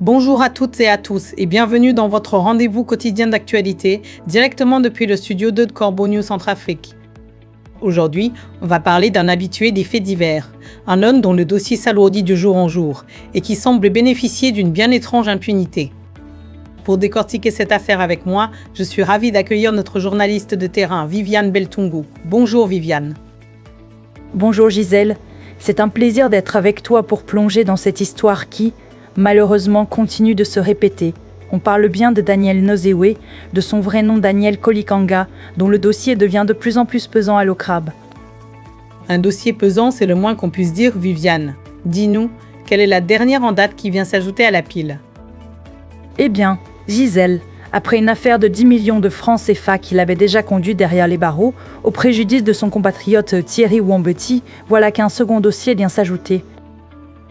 Bonjour à toutes et à tous et bienvenue dans votre rendez-vous quotidien d'actualité directement depuis le studio 2 de Corbeau News Centrafrique. Aujourd'hui, on va parler d'un habitué des faits divers, un homme dont le dossier s'alourdit de jour en jour et qui semble bénéficier d'une bien étrange impunité. Pour décortiquer cette affaire avec moi, je suis ravie d'accueillir notre journaliste de terrain, Viviane Beltungu. Bonjour Viviane. Bonjour Gisèle, c'est un plaisir d'être avec toi pour plonger dans cette histoire qui, malheureusement, continue de se répéter. On parle bien de Daniel Nzewe, de son vrai nom Daniel Kolikanga, dont le dossier devient de plus en plus pesant à l'eau crabe. Un dossier pesant, c'est le moins qu'on puisse dire, Viviane. Dis-nous, quelle est la dernière en date qui vient s'ajouter à la pile? Eh bien, Gisèle, après une affaire de 10 millions de francs CFA qu'il avait déjà conduit derrière les barreaux, au préjudice de son compatriote Thierry Ouambeti, voilà qu'un second dossier vient s'ajouter.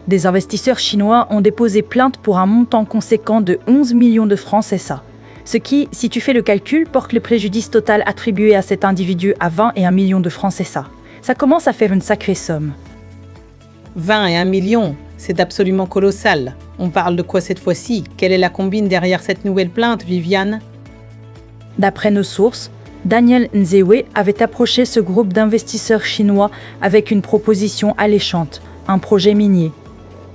Des investisseurs chinois ont déposé plainte pour un montant conséquent de 11 millions de francs CFA. Ce qui, si tu fais le calcul, porte le préjudice total attribué à cet individu à 20 et 1 million de francs CFA. Ça commence à faire une sacrée somme. 20 et 1 million, c'est absolument colossal. On parle de quoi cette fois-ci? Quelle est la combine derrière cette nouvelle plainte, Viviane? D'après nos sources, Daniel Nzewe avait approché ce groupe d'investisseurs chinois avec une proposition alléchante, un projet minier.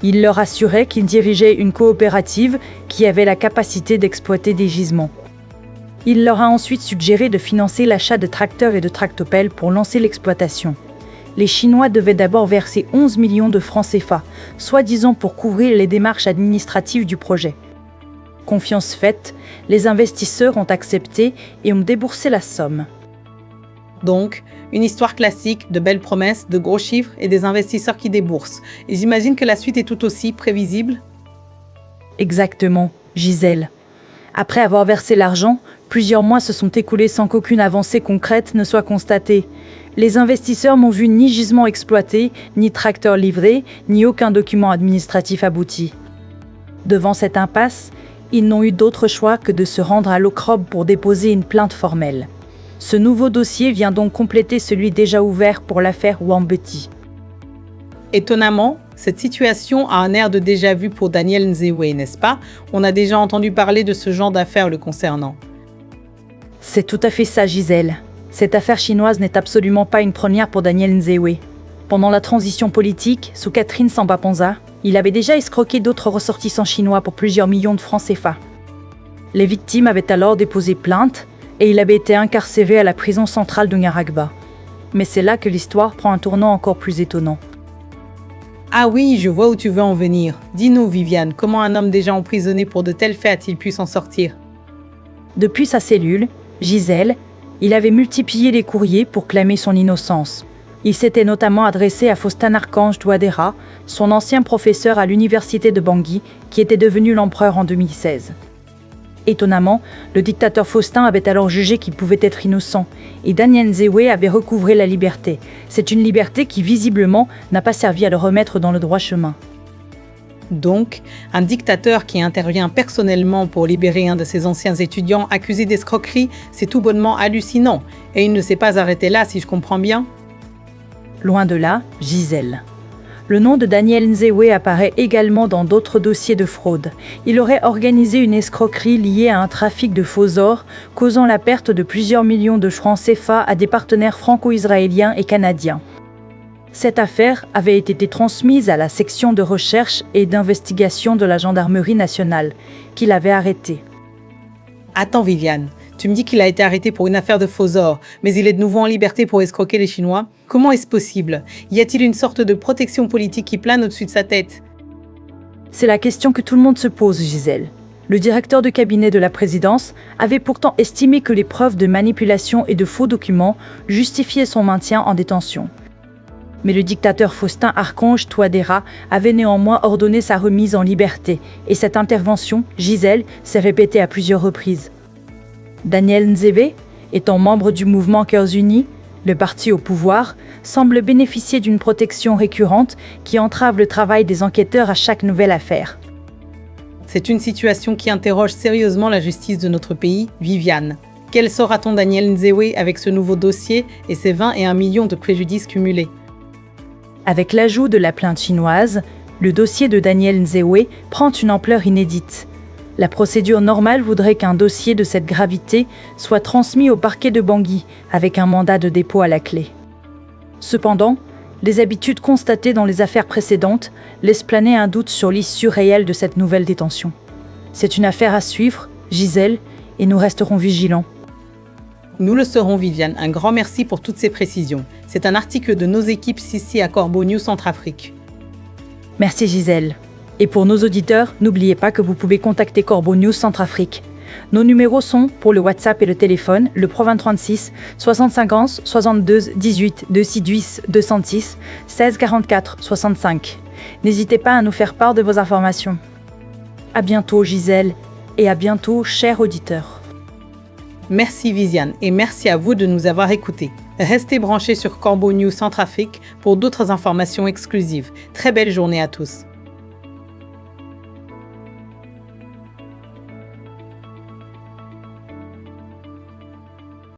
Il leur assurait qu'il dirigeait une coopérative qui avait la capacité d'exploiter des gisements. Il leur a ensuite suggéré de financer l'achat de tracteurs et de tractopelles pour lancer l'exploitation. Les Chinois devaient d'abord verser 11 millions de francs CFA, soi-disant pour couvrir les démarches administratives du projet. Confiance faite, les investisseurs ont accepté et ont déboursé la somme. Donc, une histoire classique de belles promesses, de gros chiffres et des investisseurs qui déboursent. Et j'imagine que la suite est tout aussi prévisible? Exactement, Gisèle. Après avoir versé l'argent, plusieurs mois se sont écoulés sans qu'aucune avancée concrète ne soit constatée. Les investisseurs n'ont vu ni gisement exploité, ni tracteur livré, ni aucun document administratif abouti. Devant cette impasse, ils n'ont eu d'autre choix que de se rendre à l'OCROB pour déposer une plainte formelle. Ce nouveau dossier vient donc compléter celui déjà ouvert pour l'affaire Ouambeti. Étonnamment, cette situation a un air de déjà-vu pour Daniel Nzewe, n'est-ce pas? On a déjà entendu parler de ce genre d'affaires le concernant. C'est tout à fait ça, Gisèle. Cette affaire chinoise n'est absolument pas une première pour Daniel Nzewe. Pendant la transition politique, sous Catherine Samba-Panza, il avait déjà escroqué d'autres ressortissants chinois pour plusieurs millions de francs CFA. Les victimes avaient alors déposé plainte et il avait été incarcéré à la prison centrale de Ngaragba. Mais c'est là que l'histoire prend un tournant encore plus étonnant. Ah oui, je vois où tu veux en venir. Dis-nous, Viviane, comment un homme déjà emprisonné pour de tels faits a-t-il pu s'en sortir? Depuis sa cellule, Gisèle, il avait multiplié les courriers pour clamer son innocence. Il s'était notamment adressé à Faustin Archange Touadéra, son ancien professeur à l'université de Bangui, qui était devenu l'empereur en 2016. Étonnamment, le dictateur Faustin avait alors jugé qu'il pouvait être innocent, et Daniel Nzewe avait recouvré la liberté. C'est une liberté qui, visiblement, n'a pas servi à le remettre dans le droit chemin. Donc, un dictateur qui intervient personnellement pour libérer un de ses anciens étudiants accusé d'escroquerie, c'est tout bonnement hallucinant. Et il ne s'est pas arrêté là, si je comprends bien. Loin de là, Gisèle. Le nom de Daniel Nzewe apparaît également dans d'autres dossiers de fraude. Il aurait organisé une escroquerie liée à un trafic de faux or, causant la perte de plusieurs millions de francs CFA à des partenaires franco-israéliens et canadiens. Cette affaire avait été transmise à la section de recherche et d'investigation de la Gendarmerie nationale, qui l'avait arrêté. Attends Viviane, tu me dis qu'il a été arrêté pour une affaire de faux or, mais il est de nouveau en liberté pour escroquer les Chinois? Comment est-ce possible? Y a-t-il une sorte de protection politique qui plane au-dessus de sa tête? C'est la question que tout le monde se pose, Gisèle. Le directeur de cabinet de la présidence avait pourtant estimé que les preuves de manipulation et de faux documents justifiaient son maintien en détention. Mais le dictateur Faustin Archange Touadéra avait néanmoins ordonné sa remise en liberté, et cette intervention, Gisèle, s'est répétée à plusieurs reprises. Daniel Nzewe, étant membre du mouvement Cœurs Unis, le parti au pouvoir, semble bénéficier d'une protection récurrente qui entrave le travail des enquêteurs à chaque nouvelle affaire. C'est une situation qui interroge sérieusement la justice de notre pays, Viviane. Quel sort attend Daniel Nzewe avec ce nouveau dossier et ses 20 et 1 million de préjudices cumulés? Avec l'ajout de la plainte chinoise, Le dossier de Daniel Nzewe prend une ampleur inédite. La procédure normale voudrait qu'un dossier de cette gravité soit transmis au parquet de Bangui avec un mandat de dépôt à la clé. Cependant, les habitudes constatées dans les affaires précédentes laissent planer un doute sur l'issue réelle de cette nouvelle détention. C'est une affaire à suivre, Gisèle, et nous resterons vigilants. Nous le serons, Viviane. Un grand merci pour toutes ces précisions. C'est un article de nos équipes ici à Corbeau News Centrafrique. Merci Gisèle. Et pour nos auditeurs, n'oubliez pas que vous pouvez contacter Corbeau News Centrafrique. Nos numéros sont, pour le WhatsApp et le téléphone, le Pro 2036 65 11 62 18 268 206 16 44 65. N'hésitez pas à nous faire part de vos informations. À bientôt Gisèle, et à bientôt chers auditeurs. Merci Viviane et merci à vous de nous avoir écoutés. Restez branchés sur Corbeau News Centrafrique pour d'autres informations exclusives. Très belle journée à tous.